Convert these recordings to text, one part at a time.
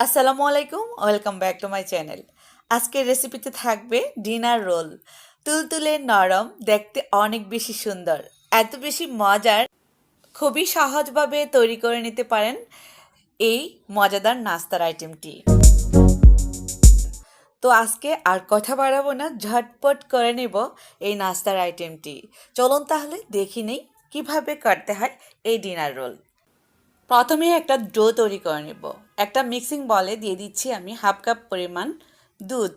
আসসালামু আলাইকুম, welcome back to my channel. আজকের রেসিপিতে থাকবে ডিনার রোল। তুলতুলে নরম, দেখতে অনেক বেশি সুন্দর, এত বেশি মজার, খুবই সহজভাবে তৈরি করে নিতে পারেন এই মজাদার নাস্তার আইটেমটি। তো আজকে আর কথা বাড়াবো না, ঝটপট করে নেব এই নাস্তার আইটেমটি। চলুন তাহলে দেখি নেই কীভাবে করতে হয় এই ডিনার রোল। প্রথমে একটা ডো তৈরি করে নেব। একটা মিক্সিং বলে দিয়ে দিচ্ছি আমি হাফ কাপ পরিমাণ দুধ,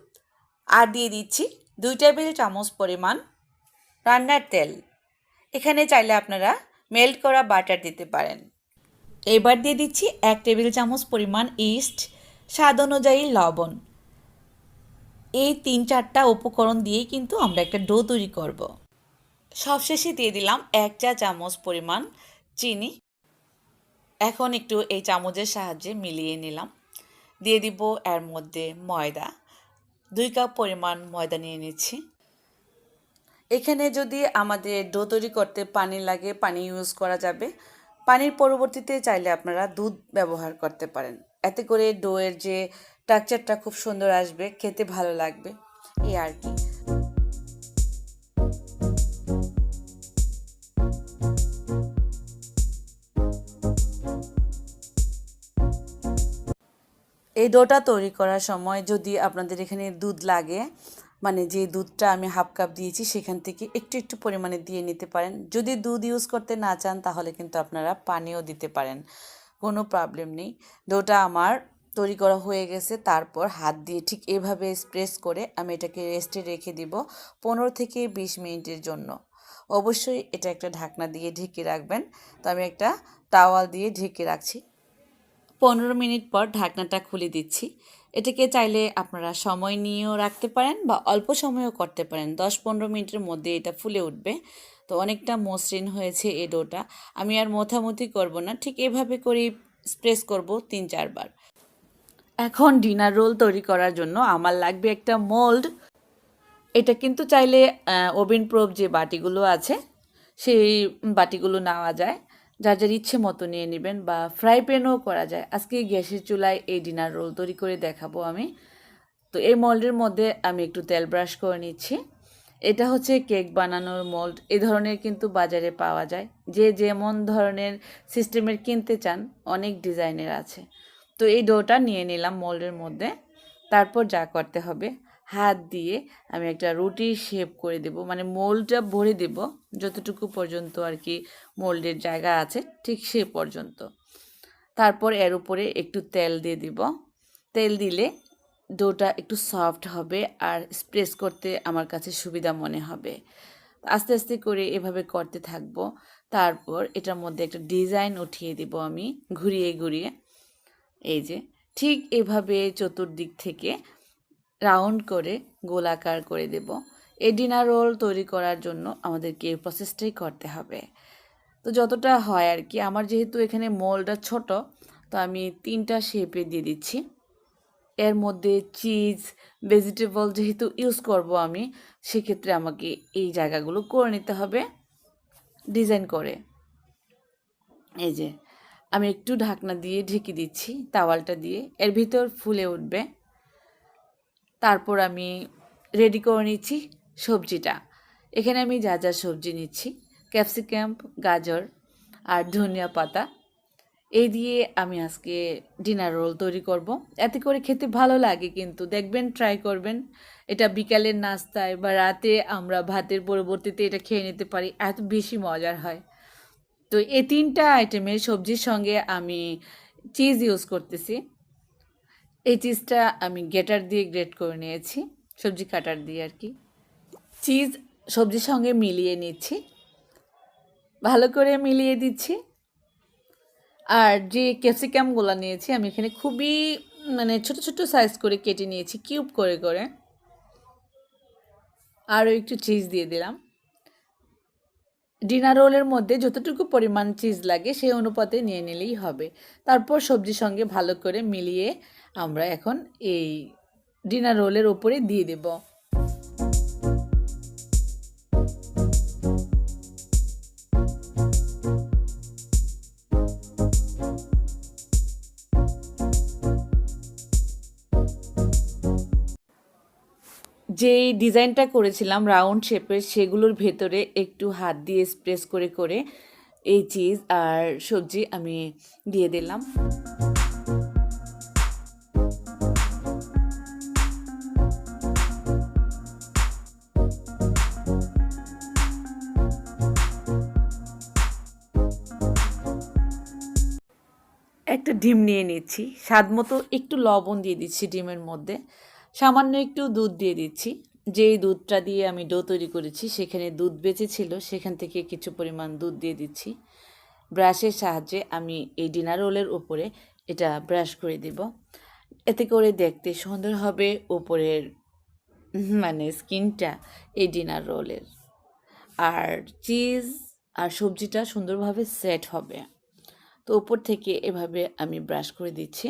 আর দিয়ে দিচ্ছি 2 টেবিল চামচ পরিমাণ রান্নার তেল। এখানে চাইলে আপনারা মেল্ট করা বাটার দিতে পারেন। এবার দিয়ে দিচ্ছি 1 টেবিল চামচ পরিমাণ ইস্ট, স্বাদ অনুযায়ী লবণ। এই 3-4টা উপকরণ দিয়েই কিন্তু আমরা একটা ডো তৈরি করব। সবশেষে দিয়ে দিলাম 1 চা চামচ পরিমাণ চিনি। এখন একটু এই চামচের সাহায্যে মিলিয়ে নিলাম। দিয়ে দিব এর মধ্যে ময়দা, 2 কাপ পরিমাণ ময়দা নিয়ে নিচ্ছি। এখানে যদি আমাদের ডো তৈরি করতে পানি লাগে, পানি ইউজ করা যাবে। পানির পরিবর্তে চাইলে আপনারা দুধ ব্যবহার করতে পারেন। এতে করে ডোয়ের যে টেক্সচারটা খুব সুন্দর আসবে, খেতে ভালো লাগবে, এই আর কি। এই ডোটা তৈরি করার সময় যদি আপনাদের এখানে দুধ লাগে, মানে যে দুধটা আমি হাফ কাপ দিয়েছি সেখান থেকে একটু একটু পরিমাণে দিয়ে নিতে পারেন। যদি দুধ ইউজ করতে না চান তাহলে কিন্তু আপনারা পানিও দিতে পারেন, কোনো প্রবলেম নেই। ডোটা আমার তৈরি করা হয়ে গেছে। তারপর হাত দিয়ে ঠিক এভাবে স্প্রেস করে আমি এটাকে রেস্টে রেখে দিব 15 থেকে 20 মিনিটের জন্য। অবশ্যই এটা একটা ঢাকনা দিয়ে ঢেকে রাখবেন। তো আমি একটা টাওয়াল দিয়ে ঢেকে রাখছি। 15 মিনিট পর ঢাকনাটা খুলে দিচ্ছি। এটাকে চাইলে আপনারা সময় নিয়েও রাখতে পারেন বা অল্প সময়ও করতে পারেন। 10-15 মিনিটের মধ্যে এটা ফুলে উঠবে। তো অনেকটা মসৃণ হয়েছে এই ডোটা। আমি আর মথামথি করব না, ঠিক এভাবে করেই স্প্রেস করব 3-4 বার। এখন ডিনার রোল তৈরি করার জন্য আমার লাগবে একটা মোল্ড। এটা কিন্তু চাইলে ওভেন প্রুফ যে বাটিগুলো আছে সেই বাটিগুলো নেওয়া যায়। যার যার ইচ্ছে মতো নিয়ে নেবেন, বা ফ্রাই প্যানও করা যায়। আজকে গ্যাসের চুলায় এই ডিনার রোল তৈরি করে দেখাবো আমি। তো এই মোল্ডের মধ্যে আমি একটু তেল ব্রাশ করে নিচ্ছি। এটা হচ্ছে কেক বানানোর মোল্ড। এই ধরনের কিন্তু বাজারে পাওয়া যায়। যে যেমন ধরনের সিস্টেমের কিনতে চান, অনেক ডিজাইনের আছে। তো এই ডোটা নিয়ে নিলাম মোল্ডের মধ্যে। তারপর যা করতে হবে, হাত দিয়ে আমি একটা রুটির শেপ করে দেব, মানে মোল্ডটা ভরে দেব যতটুকু পর্যন্ত আর কি মোল্ডের জায়গা আছে, ঠিক সে পর্যন্ত। তারপর এর উপরে একটু তেল দিয়ে দিব। তেল দিলে ডোটা একটু সফট হবে আর স্প্রেস করতে আমার কাছে সুবিধা মনে হবে। আস্তে আস্তে করে এভাবে করতে থাকবো। তারপর এটার মধ্যে একটা ডিজাইন উঠিয়ে দিব আমি ঘুরিয়ে ঘুরিয়ে। এই যে ঠিক এভাবে চতুর্দিক থেকে রাউন্ড করে গোলাকার করে দেব। এই ডিনার রোল তৈরি করার জন্য আমাদেরকে এই প্রসেসটাই করতে হবে। তো যতটা হয় আর কি, আমার যেহেতু এখানে মোল্ডটা ছোট, তো আমি 3টা শেপে দিয়ে দিচ্ছি। এর মধ্যে চিজ, ভেজিটেবল যেহেতু ইউজ করব আমি, সেক্ষেত্রে আমাকে এই জায়গাগুলো করে নিতে হবে ডিজাইন করে। এই যে আমি একটু ঢাকনা দিয়ে ঢেকে দিচ্ছি তাওয়ালটা দিয়ে, এর ভিতর ফুলে উঠবে। তারপর আমি রেডি করে নিচ্ছি সবজিটা। এখানে আমি যা যা সবজি নিচ্ছি, ক্যাপসিকাম, গাজর আর ধনিয়া পাতা, এই দিয়ে আমি আজকে ডিনার রোল তৈরি করব। এতে করে খেতে ভালো লাগে, কিন্তু দেখবেন, ট্রাই করবেন। এটা বিকালের নাস্তায় বা রাতে আমরা ভাতের পরবর্তীতে এটা খেয়ে নিতে পারি, এত বেশি মজার হয়। তো এই 3টা আইটেমের সবজির সঙ্গে আমি চিজ ইউজ করতেছি। এই চিজটা আমি গ্রেটার দিয়ে গ্রেট করে নিয়েছি, সবজি কাটার দিয়ে আর কি। চিজ সবজির সঙ্গে মিলিয়ে নিচ্ছি, ভালো করে মিলিয়ে দিচ্ছি। আর যে ক্যাপসিকামগুলো নিয়েছি আমি এখানে খুবই মানে ছোট ছোট সাইজ করে কেটে নিয়েছি, কিউব করে করে। আরও একটু চিজ দিয়ে দিলাম। ডিনার রোলের মধ্যে যতটুকু পরিমাণ চিজ লাগে সেই অনুপাতে নিয়ে নিলেই হবে। তারপর সবজির সঙ্গে ভালো করে মিলিয়ে আমরা এখন এই ডিনার রোলের উপরে দিয়ে দেব। যেই ডিজাইনটা করেছিলাম রাউন্ড শেপের, সেগুলোর ভেতরে একটু হাত দিয়ে স্প্রেস করে করে এই চিজ আর সবজি আমি দিয়ে দিলাম। একটা ডিম নিয়ে নিচ্ছি, স্বাদ মতো একটু লবণ দিয়ে দিচ্ছি ডিমের মধ্যে, সামান্য একটু দুধ দিয়ে দিচ্ছি। যেই দুধটা দিয়ে আমি ডো তৈরি করেছি সেখানে দুধ বেঁচে ছিল, সেখান থেকে কিছু পরিমাণ দুধ দিয়ে দিচ্ছি। ব্রাশের সাহায্যে আমি এই ডিনার রোলের উপরে এটা ব্রাশ করে দেব, এতে করে দেখতে সুন্দর হবে উপরের মানে স্কিনটা এই ডিনার রোলের, আর চিজ আর সবজিটা সুন্দরভাবে সেট হবে। তো উপর থেকে এভাবে আমি ব্রাশ করে দিচ্ছি।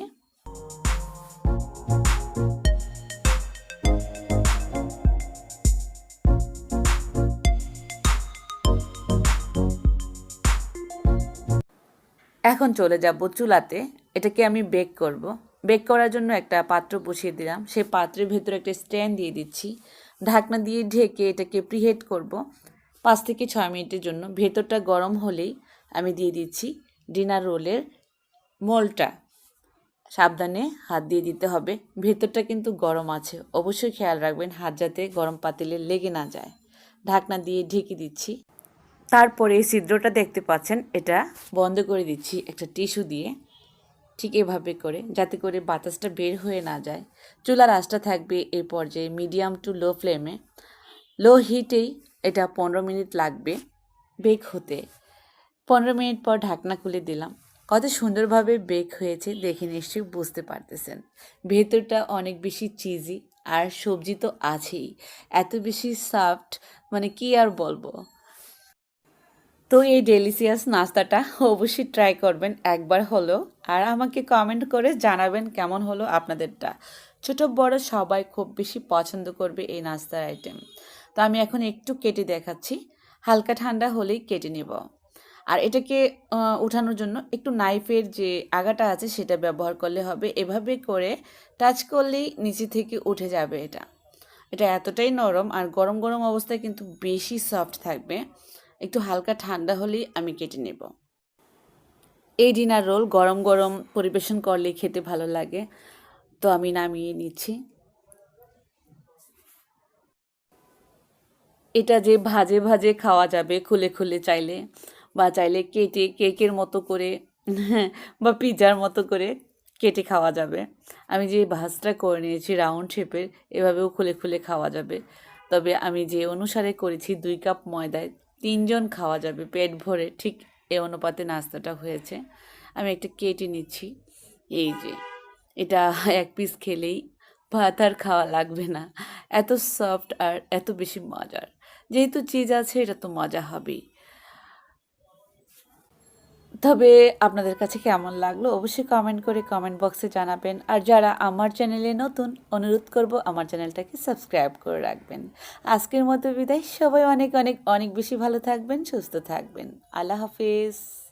এখন চলে যাব চুলাতে, এটাকে আমি বেক করব। বেক করার জন্য একটা পাত্র বসিয়ে দিলাম, সেই পাত্রের ভেতরে একটা স্ট্যান্ড দিয়ে দিচ্ছি, ঢাকনা দিয়ে ঢেকে এটাকে প্রিহিট করব 5 থেকে 6 মিনিটের জন্য। ভেতরটা গরম হলেই আমি দিয়ে দিচ্ছি ডিনার রোলের মোলটা। সাবধানে হাত দিয়ে দিতে হবে, ভেতরটা কিন্তু গরম আছে, অবশ্যই খেয়াল রাখবেন হাত যাতে গরম পাতিলে লেগে না যায়। ঢাকনা দিয়ে ঢেকে দিচ্ছি। তারপরে এই ছিদ্রটা দেখতে পাচ্ছেন, এটা বন্ধ করে দিচ্ছি একটা টিস্যু দিয়ে, ঠিক এভাবে করে, যাতে করে বাতাসটা বের হয়ে না যায়। চুলার আঁচটা থাকবে এই পর্যায়ে মিডিয়াম টু লো ফ্লেমে। লো হিটেই এটা 15 মিনিট লাগবে বেক হতে। 15 মিনিট পর ঢাকনা খুলে দিলাম। কত সুন্দরভাবে বেক হয়েছে দেখে নিশ্চয়ই বুঝতে পারতেছেন। ভেতরটা অনেক বেশি চিজি, আর সবজি তো আছেই, এত বেশি সফট, মানে কি আর বলবো। তো এই ডেলিসিয়াস নাস্তাটা অবশ্যই ট্রাই করবেন একবার হলো, আর আমাকে কমেন্ট করে জানাবেন কেমন হলো আপনাদেরটা। ছোট বড় সবাই খুব বেশি পছন্দ করবে এই নাস্তার আইটেম। তো আমি এখন একটু কেটে দেখাচ্ছি, হালকা ঠান্ডা হলেই কেটে নেব। আর এটাকে উঠানোর জন্য একটু নাইফের যে আগাটা আছে সেটা ব্যবহার করলে হবে, এভাবে করে টাচ করলেই নিচে থেকে উঠে যাবে। এটা এটা এতটাই নরম, আর গরম গরম অবস্থায় কিন্তু বেশি সফট থাকবে। একটু হালকা ঠান্ডা হলেই আমি কেটে নেব। এই ডিনার রোল গরম গরম পরিবেশন করলে খেতে ভালো লাগে। তো আমি নামিয়ে নিচ্ছি। এটা যে ভাজে ভাজে খাওয়া যাবে খুলে খুলে চাইলে, বা চাইলে কেটে কেকের মতো করে বা পিৎজার মতো করে কেটে খাওয়া যাবে। আমি যে ভাজটা করে নিয়েছি রাউন্ড শেপের, এভাবেও খুলে খুলে খাওয়া যাবে। তবে আমি যে অনুসারে করেছি 2 কাপ ময়দায় 3 জন খাওয়া যাবে পেট ভরে, ঠিক এই অনুপাতে নাস্তাটা হয়েছে। আমি একটা কেটে নিচ্ছি। এই যে এটা এক পিস খেলেই ভাত আর খাওয়া লাগবে না, এত সফট আর এত বেশি মজার। যেহেতু চিজ আছে এটা তো মজা হবেই। তবে আপনাদের কাছে কেমন লাগলো অবশ্যই কমেন্ট করে কমেন্ট বক্সে জানাবেন। আর যারা আমার চ্যানেলে নতুন, অনুরোধ করব আমার চ্যানেলটাকে সাবস্ক্রাইব করে রাখবেন। আজকের মতো বিদায়, সবাই অনেক অনেক অনেক বেশি ভালো থাকবেন, সুস্থ থাকবেন। আল্লাহ হাফেজ।